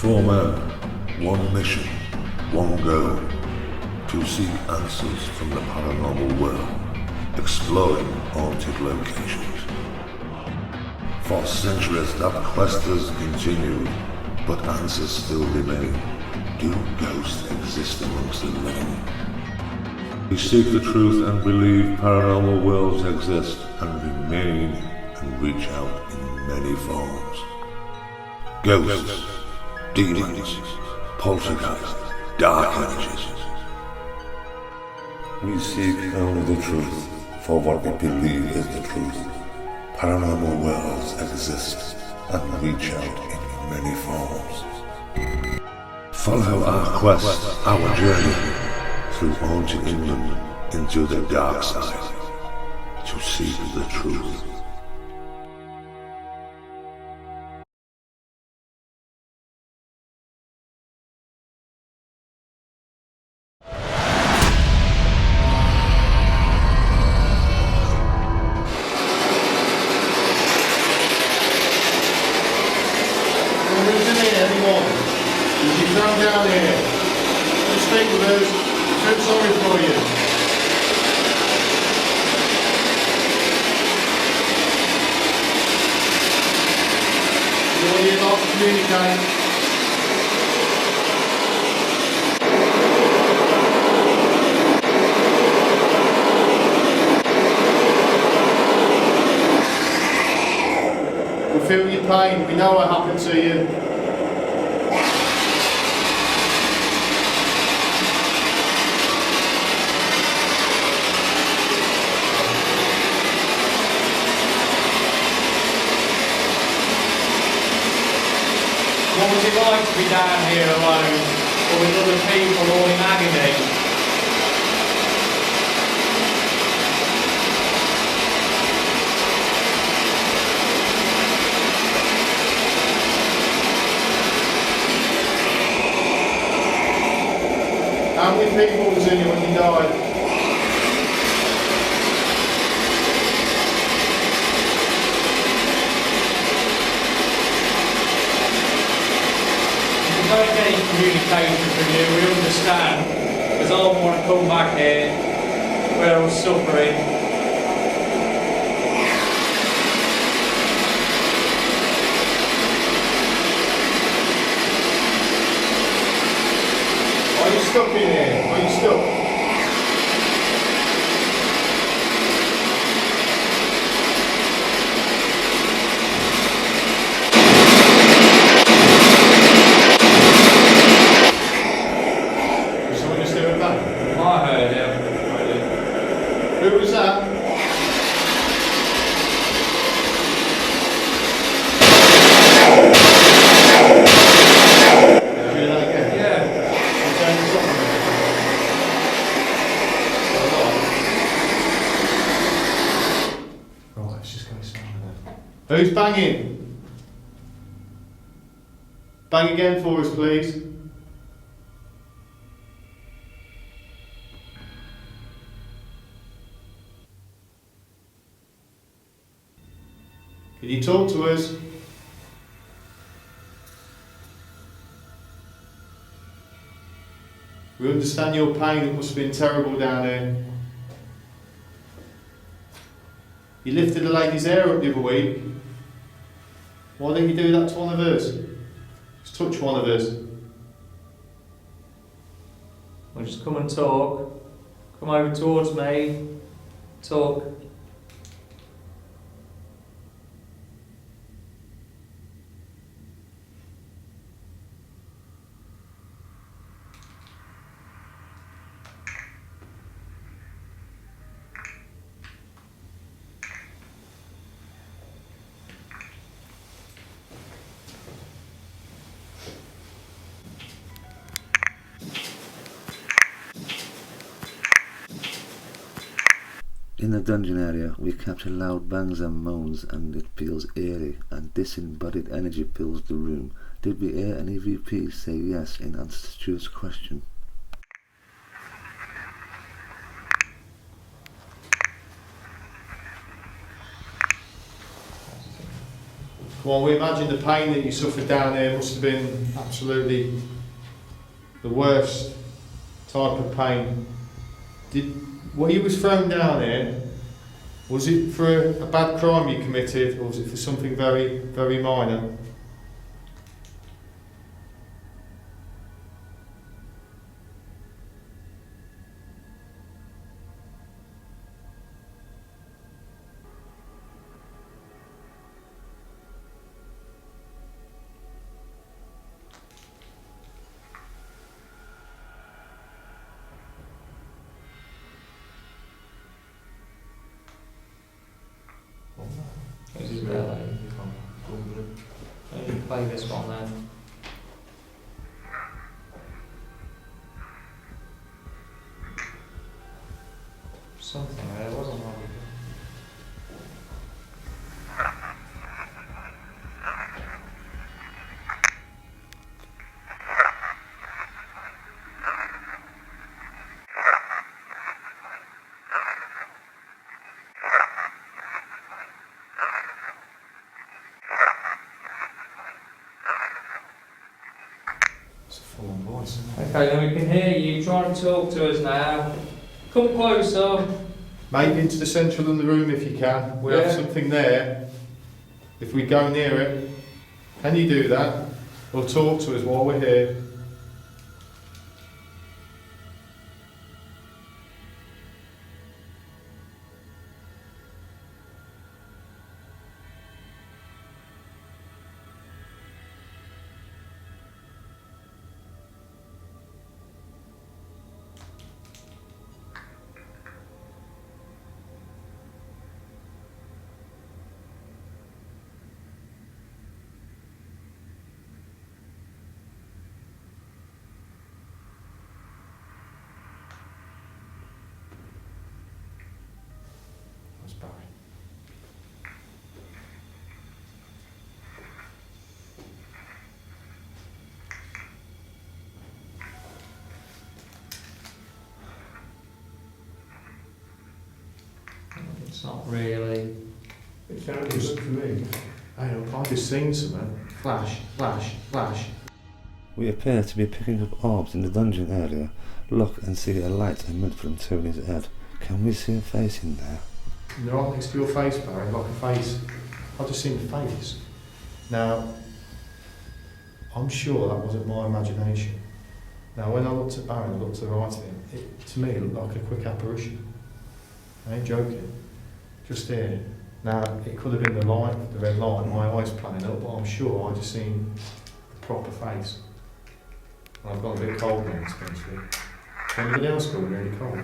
4 men, one mission, one goal, to seek answers from the paranormal world, exploring haunted locations. For centuries that quest has continued, but answers still remain. Do ghosts exist amongst the living? We seek the truth and believe paranormal worlds exist and remain and reach out in many forms. Ghosts, demons, poltergeists, dark energies. We seek only the truth for what we believe is the truth. Paranormal worlds exist and reach out in many forms. Follow our quest, our journey through haunted England into the dark side to seek the truth. Down here, just stay with us, I feel sorry for you. You want you not to communicate. We feel your pain, we know what happened to you. What was it like to be down here alone, or with other people all in agony? How many people was in you when you died? We don't get any communication from you, we understand, because I don't want to come back here where I was suffering. Are you stuck in here? Are you stuck? I heard him. Who was that? Did you hear that again? Yeah. You turn this off a minute. Right, let's just go slow now. Who's banging? Bang again for us, please. Can you talk to us? We understand your pain, it must have been terrible down there. You lifted a lady's hair up the other week. Why don't you do that to one of us? Just touch one of us. Well, just come and talk. Come over towards me. Talk. In the dungeon area, we capture loud bangs and moans, and it feels eerie, and disembodied energy fills the room. Did we hear an EVP say yes in answer to Stuart's question? Come Well, we imagine the pain that you suffered down there must have been absolutely the worst type of pain. When you was thrown down there, was it for a bad crime you committed, or was it for something very, very minor? This is where you can play this one then. Something there wasn't wrong. It's a full-on voice, isn't it? Okay, then we can hear you. Try and talk to us now. Come closer. Maybe into the central of the room if you can. We have something there. If we go near it, can you do that? Or talk to us while we're here. That's Barry. It's not really. It sounded good for me. I just seen something. Flash, flash, flash. We appear to be picking up orbs in the dungeon area. Look and see a light emit from Tony's head. Can we see a face in there? They're right next to your face, Barry, like a face. I just seen a face. Now, I'm sure that wasn't my imagination. Now, when I looked at Barry and I looked to the right of him, it to me looked like a quick apparition. I ain't joking. Just here. Now, it could have been the light, the red light, my eyes playing up, but I'm sure I just seen the proper face. And I've got a bit cold now, especially. Anybody else got really cold?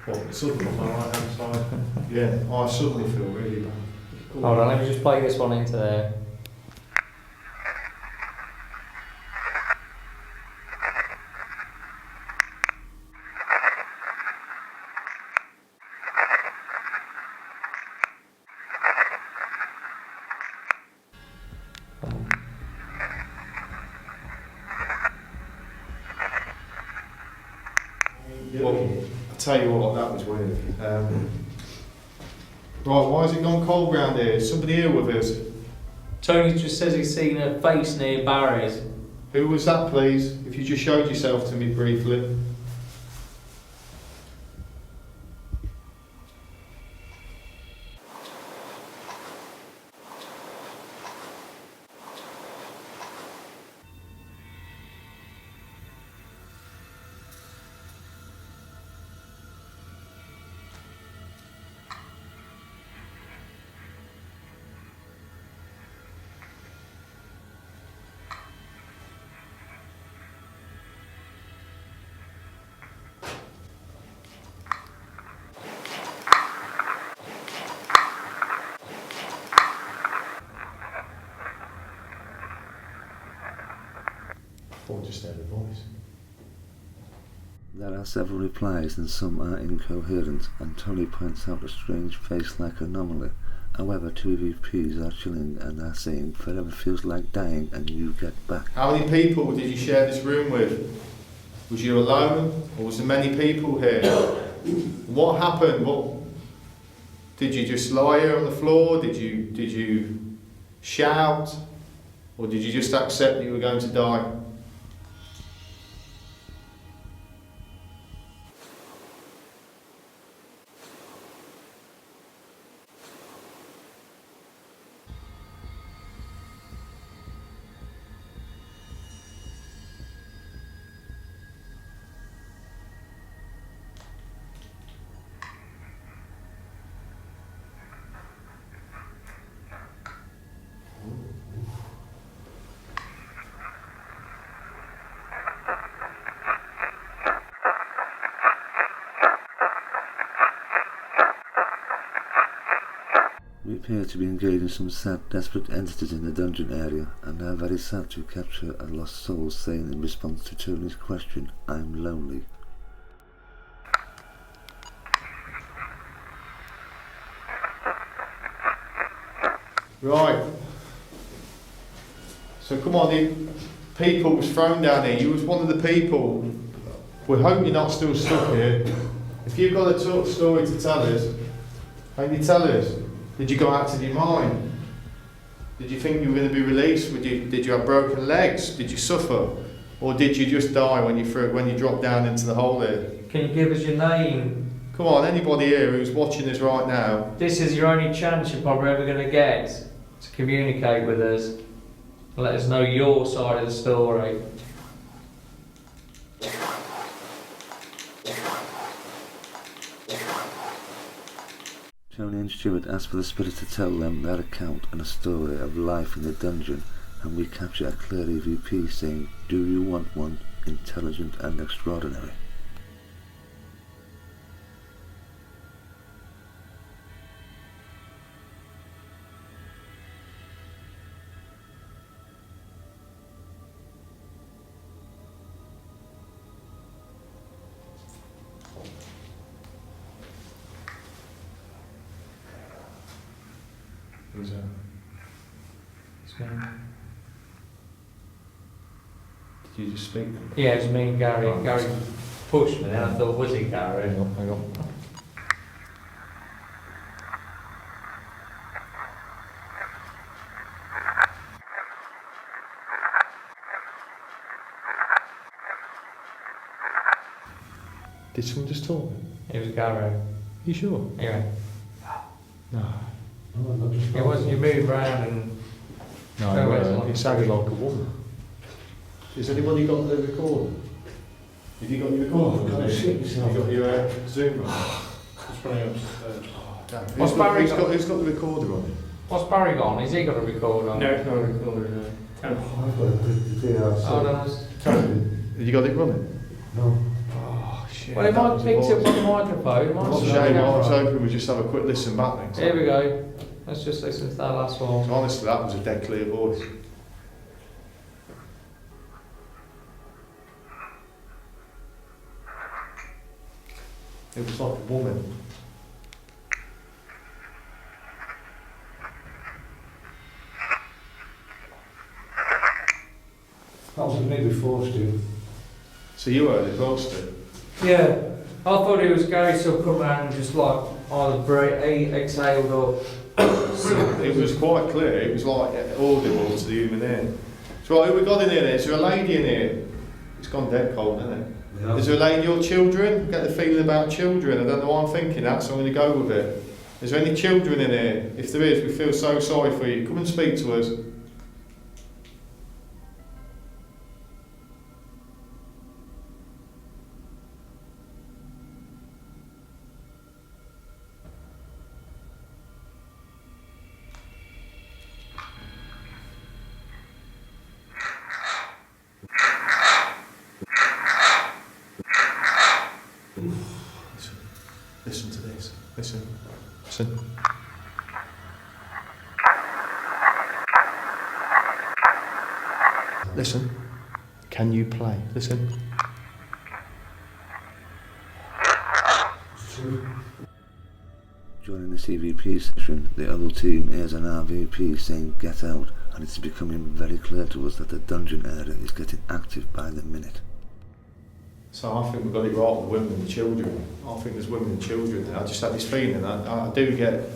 What, suddenly on my right hand side? Yeah, I suddenly feel really bad. Hold on, let me just play this one into there. Well, I tell you what, that was weird. Right, why has it gone cold round here? Is somebody here with us? Tony just says he's seen a face near Barry's. Who was that, please? If you just showed yourself to me briefly. Or just heard a voice. There are several replies and some are incoherent, and Tony points out a strange face-like anomaly. However, two EVPs are chilling and are saying forever feels like dying and you get back. How many people did you share this room with? Was you alone, or was there many people here? What happened? What did you just lie here on the floor? Did you shout, or did you just accept that you were going to die? We appear to be engaging some sad, desperate entities in the dungeon area, and are very sad to capture a lost soul saying in response to Tony's question, "I'm lonely." Right. So come on, the people was thrown down here. You was one of the people. We hope you're not still stuck here. If you've got a story to tell us, can you tell us? Did you go out of your mind? Did you think you were going to be released? Did you have broken legs? Did you suffer? Or did you just die when you dropped down into the hole here? Can you give us your name? Come on, anybody here who's watching us right now. This is your only chance you're probably ever going to get to communicate with us. Let us know your side of the story. Tony and Stuart ask for the spirit to tell them their account and a story of life in the dungeon, and we capture a clear EVP saying, "Do you want one? Intelligent and extraordinary." Who's that? Did you just speak? Yeah, it was me and Gary. Oh, Gary pushed me, and I thought, was it Gary? Hang on. Did someone just talk? It was Gary. You sure? Anyway, No. it wasn't. You moved around and. No, it sounded like a woman. Has anybody got the recorder? Have you got your recorder? Oh, shit, Have you got your Zoom on? It's running upstairs. Damn. What's Barry who's got? Who's got the recorder on it? What's Barry gone? Has he got a record on? No, it's not a recorder, no. Oh, I've got the DRC. Oh, no. Have you got it running? No. Oh, shit. Well, it that might was pick a up on the microphone. It might What a slow shame. down I was right. hoping we'd just have a quick listen back next time. Here we go. Let's just listen to that last one. Honestly, that was a dead clear voice. It was like a woman. That was me before, Stu. So you heard it, well, Stu? Yeah, I thought it was Gary still come around and just like either exhaled or. It was quite clear. It was like audible to the human ear. So what have we got in here? Is there a lady in here? It's gone dead cold, isn't it? Yeah. Is there a lady, your children? I get the feeling about children. I don't know why I'm thinking that, so I'm going to go with it. Is there any children in here? If there is, we feel so sorry for you. Come and speak to us. Listen to this. Listen. Listen. Listen. Can you play? Listen. During this EVP session, the other team hears an RVP saying "get out," and it's becoming very clear to us that the dungeon area is getting active by the minute. So I think we've got it right with women and children. I think there's women and children there. I just have this feeling. I do get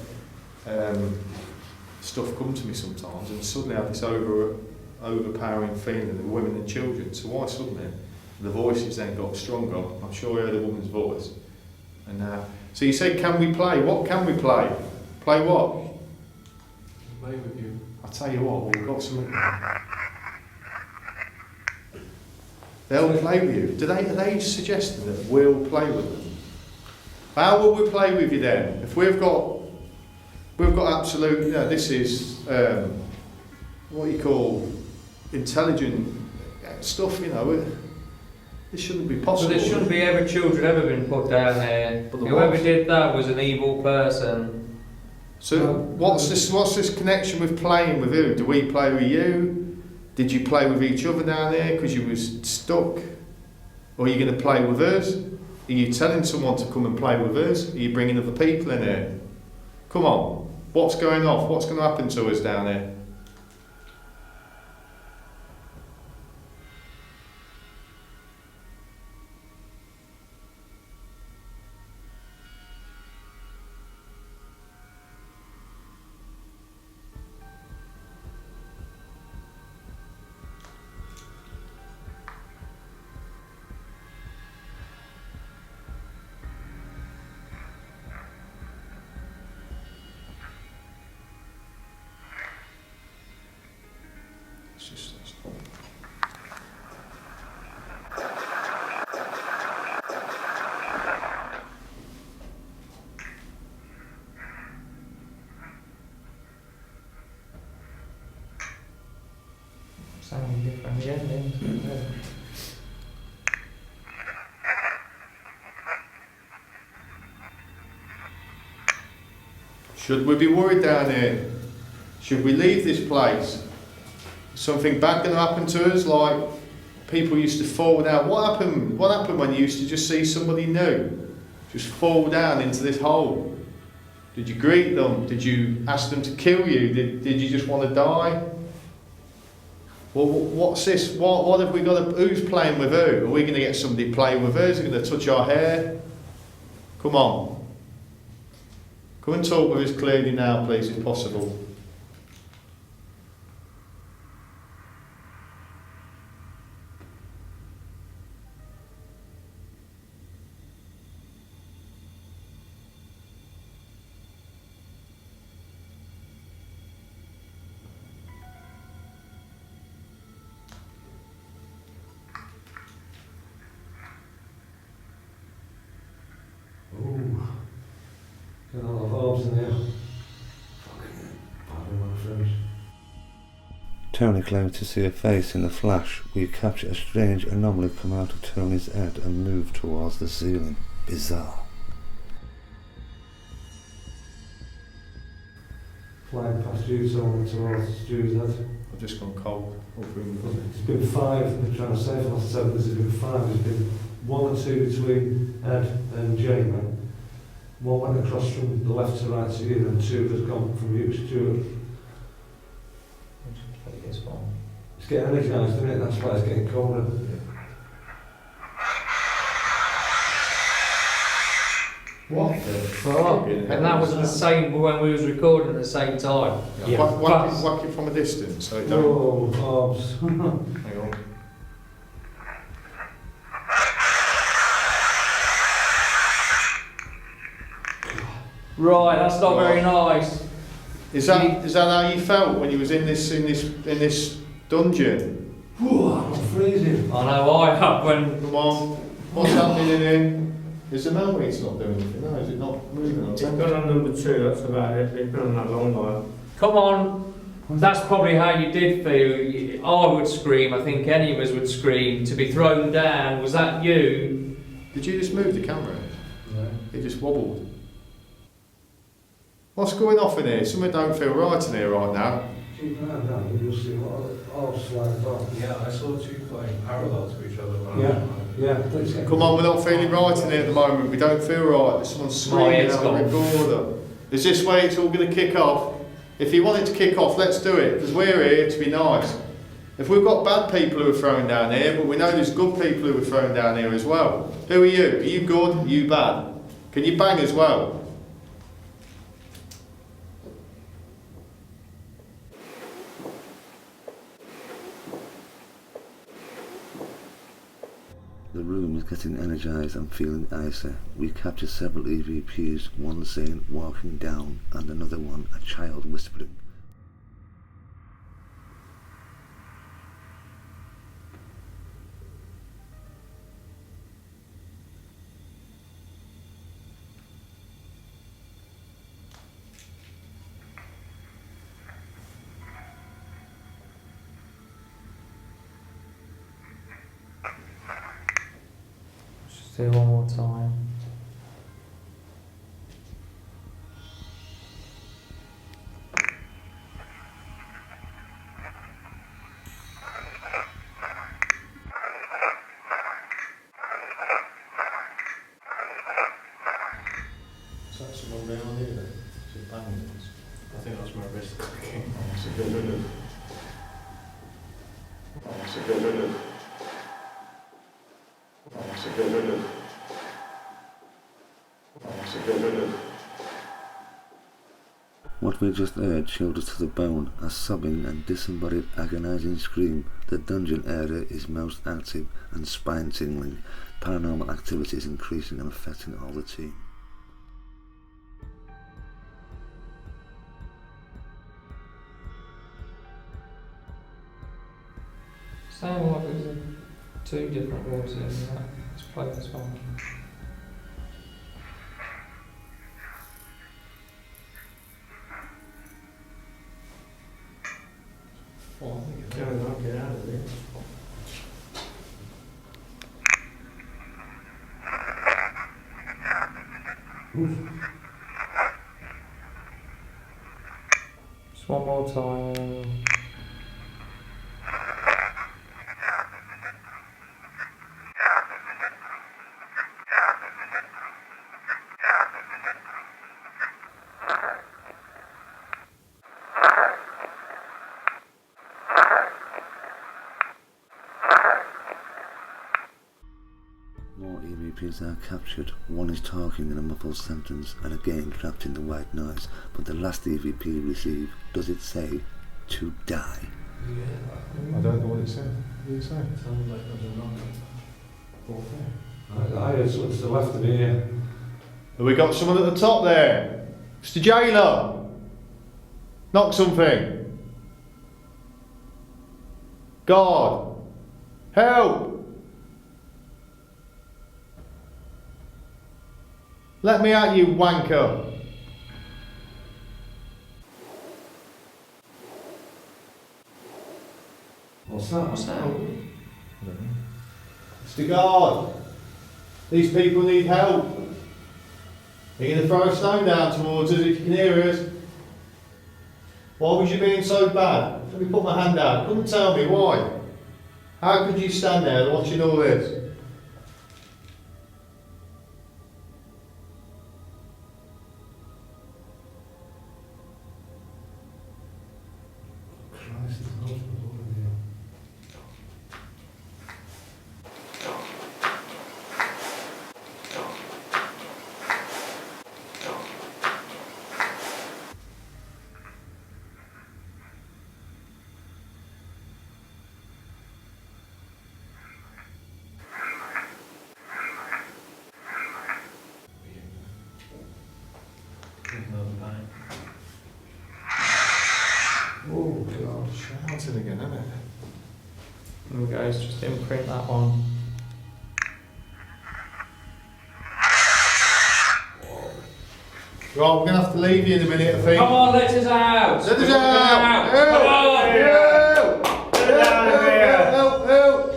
stuff come to me sometimes, and suddenly I have this overpowering feeling of women and children. So why suddenly the voices then got stronger? I'm sure I heard a woman's voice. And so you said, can we play? What can we play? Play what? Play with you. I'll tell you what, we've got something. They'll play with you. Are they suggesting that we'll play with them? How will we play with you then? If we've got absolute, this is what you call intelligent stuff, this shouldn't be possible. But there shouldn't be ever children ever been put down there. But Whoever did that was an evil person. So what's this connection with playing with who? Do we play with you? Did you play with each other down there because you was stuck? Or are you going to play with us? Are you telling someone to come and play with us? Are you bringing other people in here? Come on, what's going off? What's going to happen to us down there? Sounding different again, then. Should we be worried down here? Should we leave this place? Is something bad going to happen to us? Like people used to fall down. What happened? What happened when you used to just see somebody new just fall down into this hole? Did you greet them? Did you ask them to kill you? Did you just want to die? Well, what's this? What have we got? Who's playing with who? Are we going to get somebody playing with us? Are they going to touch our hair? Come on. Come and talk with us clearly now, please, if possible. Got a lot of orbs in there. Pardon my French. Tony claimed to see a face in the flash. We captured a strange anomaly come out of Tony's head and move towards the ceiling. Bizarre. Flying past you, someone towards Stu's head. I've just gone cold. It's been 5, they're trying to say for the last 7, there's been 5, there's been 1 or 2 between Ed and Jamie. 1 went across from the left to right to you, and 2 has gone from you to Stuart. It's getting energised, isn't it? That's why it's getting colder. What the fuck? And that was the same when we was recording at the same time. Yeah. Whack it from a distance so it don't... Oh, orbs. Hang on. Right, that's not very nice. Is that how you felt when you was in this dungeon? I'm freezing. I know I have when... Come on, what's happening in here? Is the memory's not doing anything? No, is it not moving on? It's gone on number 2, that's about it. It's been on that long while. Come on, that's probably how you did feel. I would scream, I think any of us would scream, to be thrown down. Was that you? Did you just move the camera? No. It just wobbled. What's going off in here? Something don't feel right in here right now. Keep an eye down and you'll see what orbs flying about. Yeah, I saw 2 flying parallel to each other. Yeah. Come on, we're not feeling right in here at the moment. We don't feel right. There's someone screaming out the recorder. Is this way it's all going to kick off? If you want it to kick off, let's do it, because we're here to be nice. If we've got bad people who are thrown down here, but we know there's good people who are thrown down here as well. Who are you? Are you good? Are you bad? Can you bang as well? The room is getting energized and feeling icy. We capture several EVPs, one saying walking down and another one a child whispering. Just do one more time. Is that someone down here then? Is it banging? I think that's my wrist clicking. It's a good enough. It's a good enough. It's a good enough. It's a good enough. What we just heard chilled us to the bone. A sobbing and disembodied agonizing scream. The dungeon area is most active and spine-tingling. Paranormal activity is increasing and affecting all the team. Sound like there's two different rooms in that. Let's play this one. Well, I think it's Yeah, knock it out of there. Just one more time. More EVPs are captured. One is talking in a muffled sentence and again trapped in the white noise. But the last EVP received, does it say, to die? I don't know what it said. What did it say? Sounds like there's a knock. I heard something to the left of me here. Have we got someone at the top there? Mr. Jailer! Knock something! God! Help! Let me out, you wanker! What's that? What's that? Mr. God! These people need help! Are you going to throw a stone down towards us if you can hear us? Why was you being so bad? Let me put my hand out. Couldn't tell me why. How could you stand there watching all this? Christ, there's no one in here. Oh God, shouting again, isn't it? There we go, let's just imprint that one. Right, we're going to have to leave you in a minute, I think. Come on, let us out! Let us out! Come on! Help! Get out of here! Help! Help!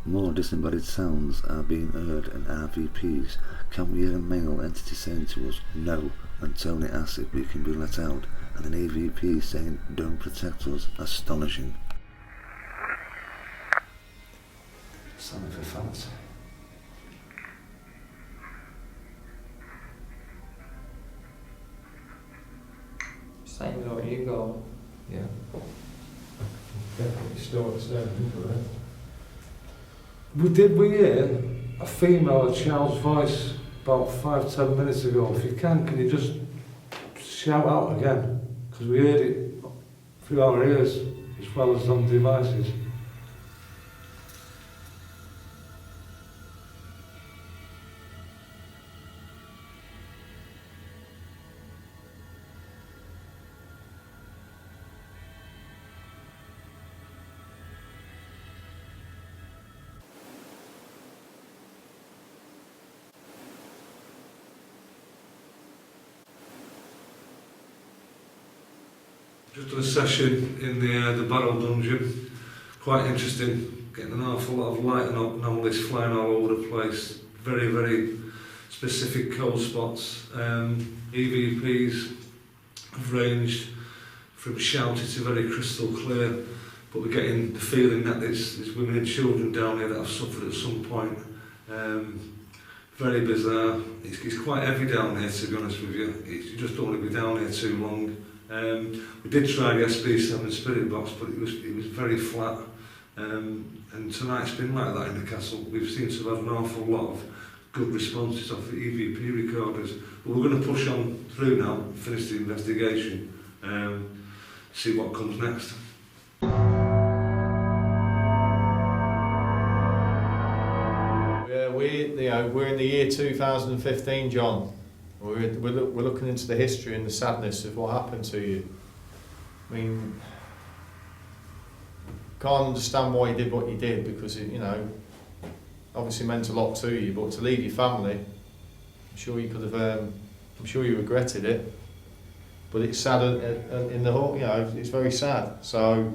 More disembodied sounds are being heard and RVPs. Can we hear a male entity saying to us, no, and Tony asks if we can be let out, and an EVP saying, "Don't protect us." Astonishing. Standing for fans. Same as what you got. Yeah. Definitely starts there, isn't it? We hear a female, a child's voice about 5-10 minutes ago. If you can you just shout out again? Because we heard it through our ears as well as on devices. Just done a session in the barrel dungeon. Quite interesting. Getting an awful lot of light and anomalies flying all over the place. Very, very specific cold spots. EVPs have ranged from shouty to very crystal clear. But we're getting the feeling that there's women and children down here that have suffered at some point. Very bizarre. It's quite heavy down here, to be honest with you. You just don't want to be down here too long. We did try the SB7 spirit box, but it was very flat. And tonight's been like that in the castle. We've seemed to have an awful lot of good responses off the EVP recorders. But we're going to push on through now, finish the investigation, see what comes next. Yeah, we're in the year 2015, John. We're looking into the history and the sadness of what happened to you. I mean, can't understand why you did what you did, because it, obviously meant a lot to you. But to leave your family, I'm sure you could have. I'm sure you regretted it. But it's sad in the whole. It's very sad. So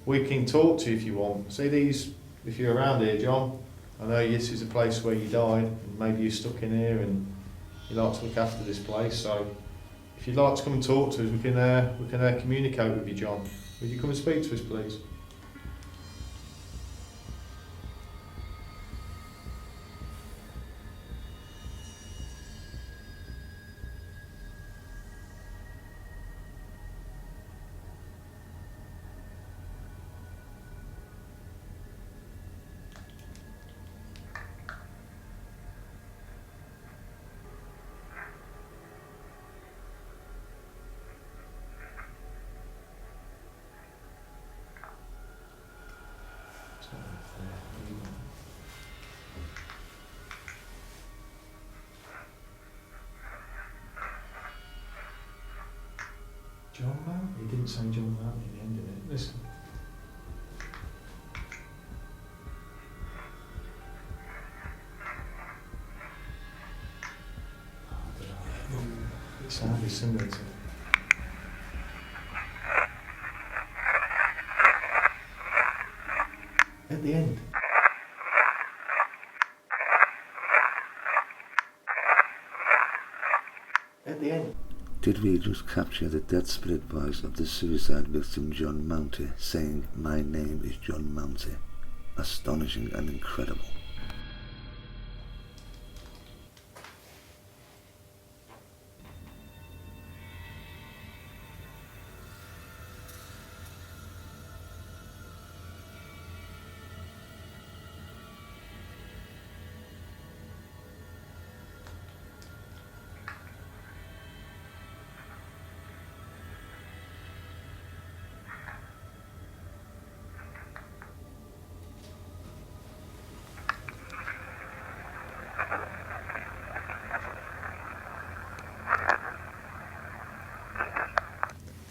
we can talk to you if you want. See these, if you're around here, John. I know this is a place where you died, and maybe you're stuck in here, and you like to look after this place. So if you'd like to come and talk to us, we can communicate with you, John. Would you come and speak to us, please? John Mount? He didn't say John Mount at the end of it. Listen. It sounded similar to. At the end. At the end. Did we just capture the dead spirit voice of the suicide victim John Mounty saying, "My name is John Mounty"? Astonishing and incredible.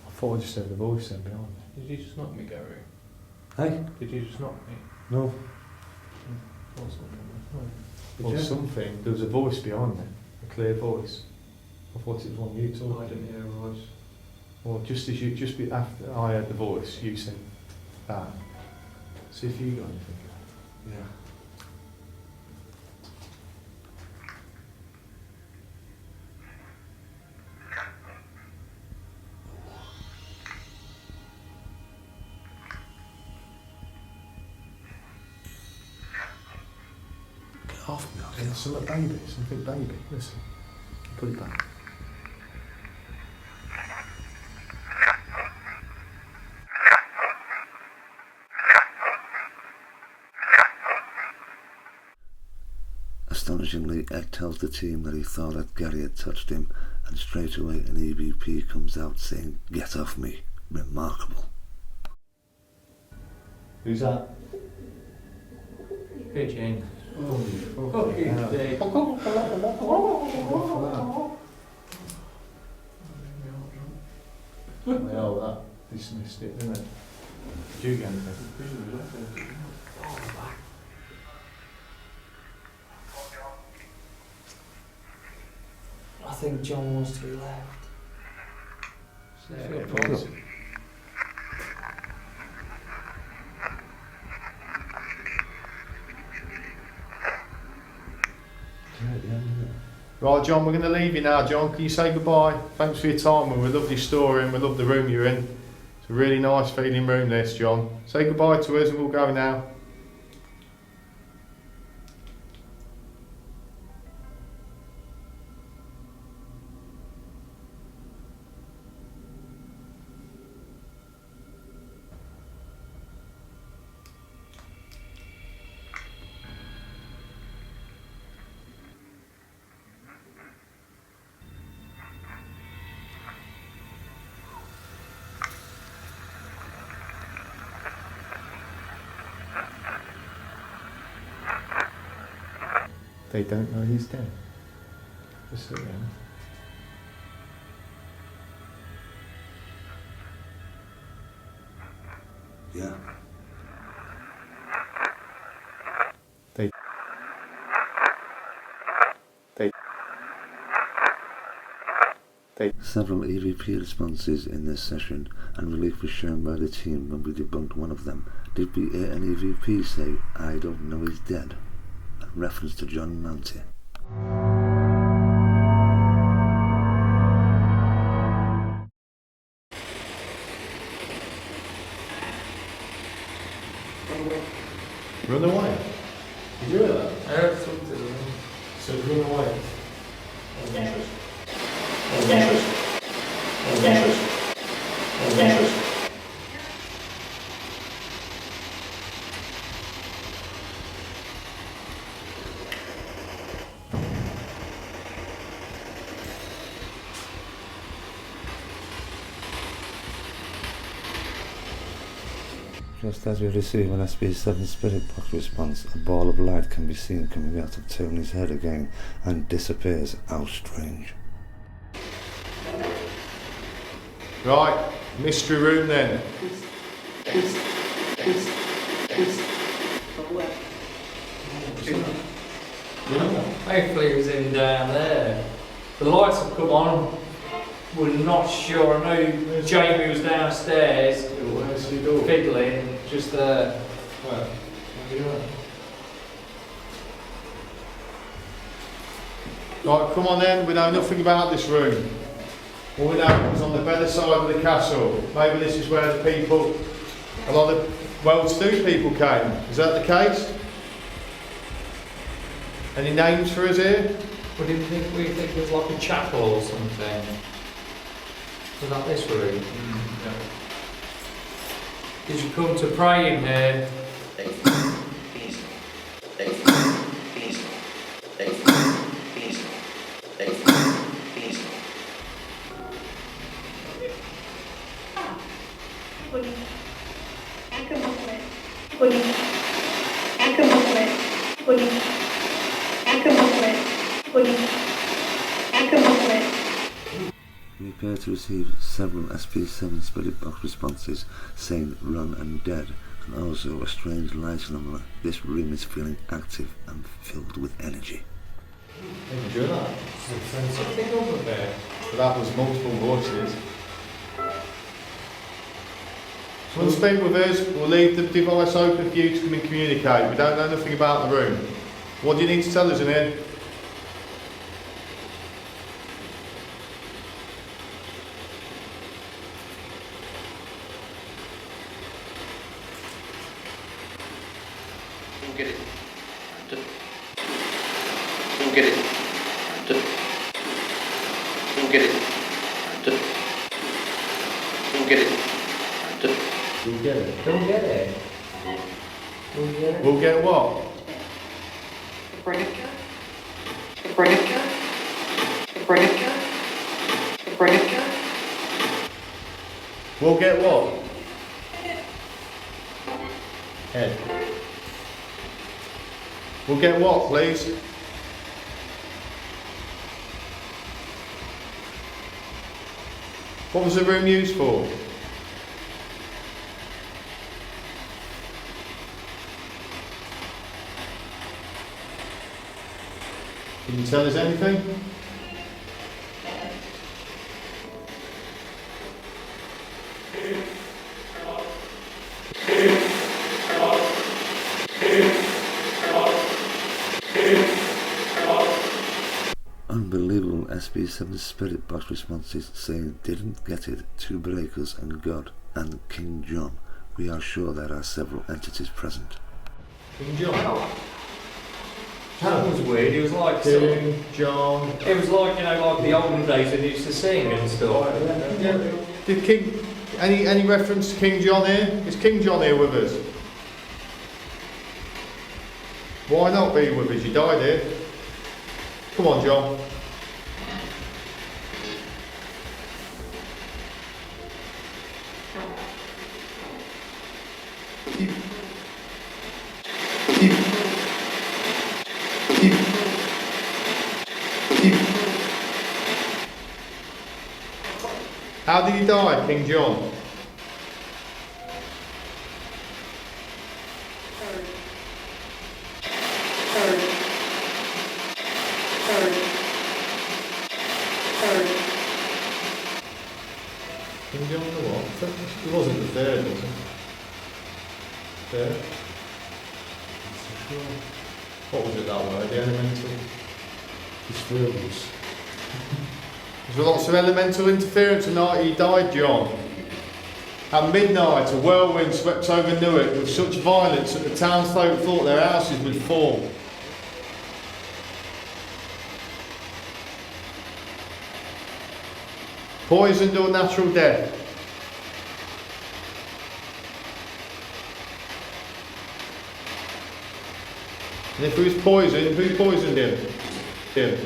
I thought I just heard the voice then behind me. Did you just knock me, Gary? Hey? Did you just knock me? No. Or something. There was a voice behind me, a clear voice. I thought it was one you talking. I didn't hear a voice. Or just after I heard the voice, you said that. See if you got anything. Yeah. off me. It's something baby, something baby. Listen. Put it back. Astonishingly, Ed tells the team that he thought that Gary had touched him, and straight away an EVP comes out saying, "Get off me." Remarkable. Who's that? Pigeon. Oh, Fucking dick. Well, that dismissed it, didn't it? Did you get anything? I think John wants to be left. Right, John, we're going to leave you now, John. Can you say goodbye? Thanks for your time, and we love your story, and we love the room you're in. It's a really nice feeling room, this, John. Say goodbye to us, and we'll go now. They don't know he's dead. Just sit down. Yeah. Several EVP responses in this session, and relief was shown by the team when we debunked one of them. Did we hear an EVP say, "I don't know he's dead"? A reference to John Manty. Run away. Did you hear that? I heard something. So run away. Just as we receive an SP7 Spirit Box response, a ball of light can be seen coming out of Tony's head again and disappears. How strange. Right, mystery room then. Hopefully it was in down there. The lights have come on. We're not sure. I know Jamie was downstairs Where's your door? fiddling, just there. Where? Where you at? Right, come on then. We know nothing about this room. All we know is on the better side of the castle. Maybe this is where the people, a lot of well-to-do people came. Is that the case? Any names for us here? What do you think? We think it was like a chapel or something. Was that this room? Did you come to pray in here? We appear to receive several SP7 Spirit Box responses saying "run" and "dead", and also a strange light phenomenon. This room is feeling active and filled with energy. Did you hear that? Something over there. But that was multiple voices. Come and speak with us. We'll leave the device open for you to come and communicate. We don't know nothing about the room. What do you need to tell us in here? Get it. get it. Don't get it. We'll get it. Don't get it. Don't get it. We'll get what? Bring it. Bring it. Bring it. Bring it. We'll get what? Head. We'll get what, please? What was the room used for? Can you tell us anything? Unbelievable SB7 spirit box responses saying didn't get it, 2 breakers and God and King John. We are sure there are several entities present. King John. That was weird. It was like King John. it was like, you know, like the olden days when they used to sing and stuff. Yeah. Did King any reference to King John here? Is King John here with us? Why not be with us? You died here. Come on, John. How did he die, King John? King John the what? He wasn't the third, was he? Third? What was it that word? The elemental disturbance. There's lots of elemental interference tonight. He died, John. At midnight, a whirlwind swept over Newark with such violence that the townsfolk thought their houses would fall. Poisoned or natural death? And if he was poisoned, who poisoned him? Him.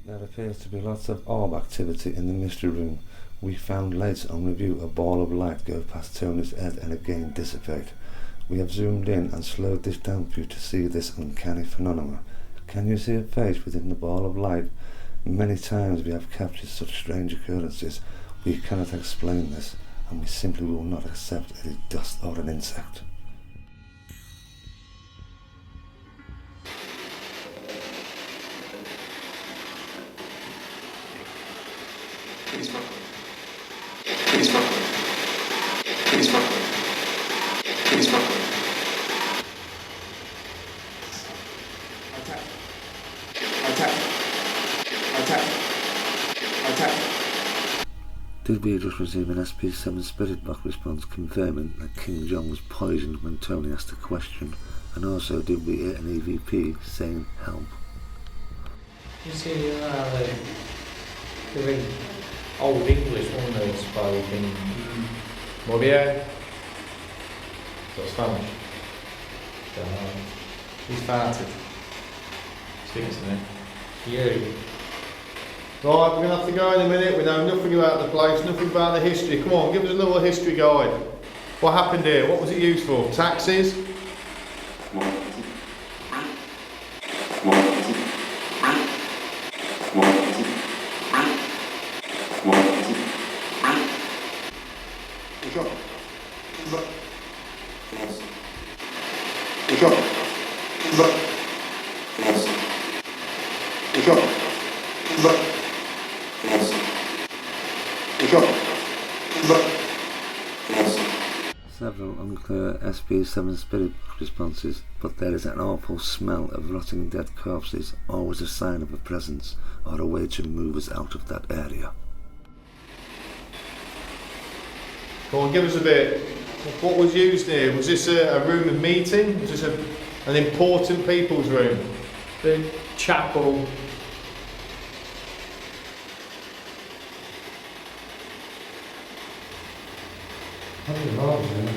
There appears to be lots of orb activity in the mystery room. We found later on review a ball of light go past Tony's head and again dissipate. We have zoomed in and slowed this down for you to see this uncanny phenomenon. Can you see a face within the ball of light? Many times we have captured such strange occurrences. We cannot explain this, and we simply will not accept it is dust or an insect. Please fuck. Please fuck. Please fuck. Please fuck. Attack. Attack. Attack. Attack. Did we just receive an SP7 spirit box response confirming that King John was poisoned when Tony asked a question? And also, did we hear an EVP saying help? You see, they're in old English, weren't they, spoken? Muy bien. So Spanish. He's farted. Speak to me. You. Right, we're going to have to go in a minute. We know nothing about the place, nothing about the history. Come on, give us a little history guide. What happened here? What was it used for? Taxis? Several unclear SP7 spirit responses, but there is an awful smell of rotting dead corpses, always a sign of a presence or a way to move us out of that area. Come on, give us a bit. What was used here? Was this a room of meeting? Was this an important people's room? The chapel. I don't know, man.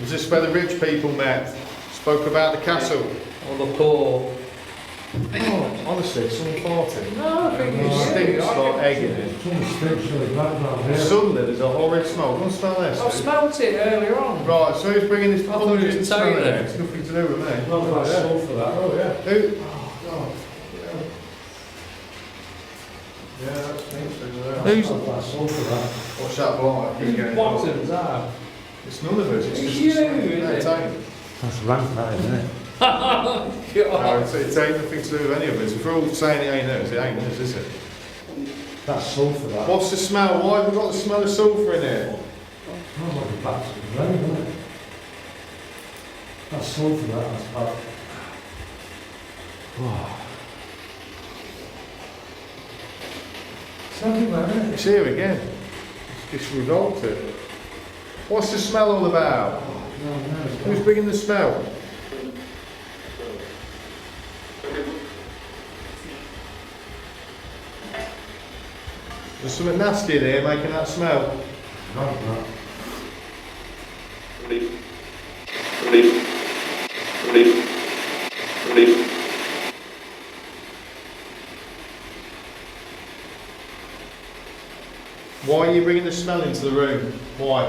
Was this where the rich people met? Spoke about the castle? Or the poor. Oh, honestly, someone farting. No, I think It it's stinks like egg in it. Someone stinks really bad round here. Suddenly there's a horrid smell. Go and smell this. I've smelt it earlier on. Right, so who's bringing this I thought it was pungent a smell in tailor. there? It's nothing to do with me. Smells like Yeah. sulphur that. Oh yeah. Who? Oh god. Yeah, that stinks over there. Who's- Smells like sulphur that. What's that blight? Keep Whose going. bottoms are? It's none of us. It's It's just you, no, isn't it it? ain't. That's rank that, isn't it? God. No, it ain't nothing to do with any of us. If we're all saying it ain't us, it ain't us, is it? That's sulphur that. What's the smell? Why have we got the smell of sulphur in here? Smells like a bastard rain, isn't it? That's sulphur that, that's bad. Oh. It's everywhere, isn't it? It's here again. It's revolted. What's the smell all about? No, no, it's Who's bringing the smell? There's something nasty in here making that smell. rank that. Why are you bringing the smell into the room? Why?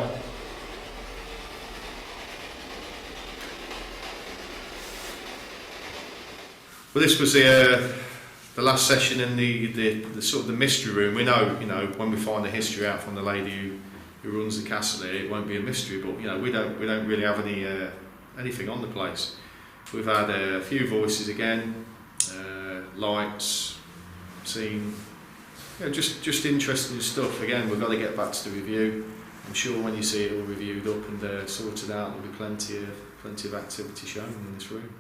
Well, this was the last session in the sort of the mystery room. We know, you know, when we find the history out from the lady who runs the castle here, it won't be a mystery. But you know, we don't really have any anything on the place. We've had a few voices again, lights, seen, you know, just interesting stuff. Again, we've got to get back to the review. I'm sure when you see it all reviewed up and sorted out, there'll be plenty of activity shown in this room.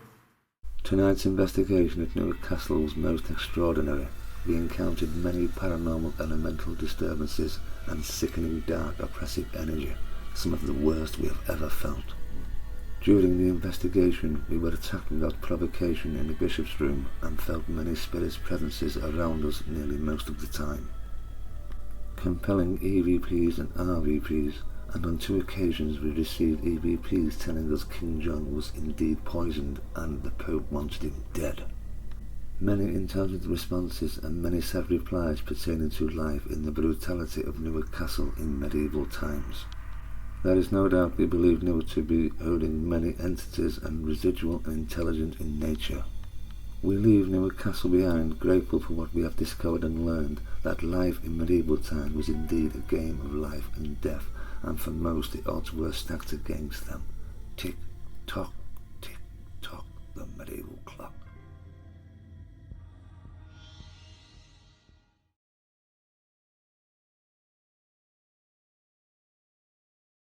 Tonight's investigation at Newark Castle was most extraordinary. We encountered many paranormal elemental disturbances and sickening dark oppressive energy, some of the worst we have ever felt. During the investigation, we were attacked without provocation in the bishop's room and felt many spirits' presences around us nearly most of the time. Compelling EVPs and RVPs, and on 2 occasions we received EVPs telling us King John was indeed poisoned and the Pope wanted him dead. Many intelligent responses and many sad replies pertaining to life in the brutality of Newark Castle in medieval times. There is no doubt we believe Newark to be holding many entities and residual and intelligent in nature. We leave Newark Castle behind, grateful for what we have discovered and learned, that life in medieval times was indeed a game of life and death, and for most the odds were stacked against them. Tick tock, the medieval clock.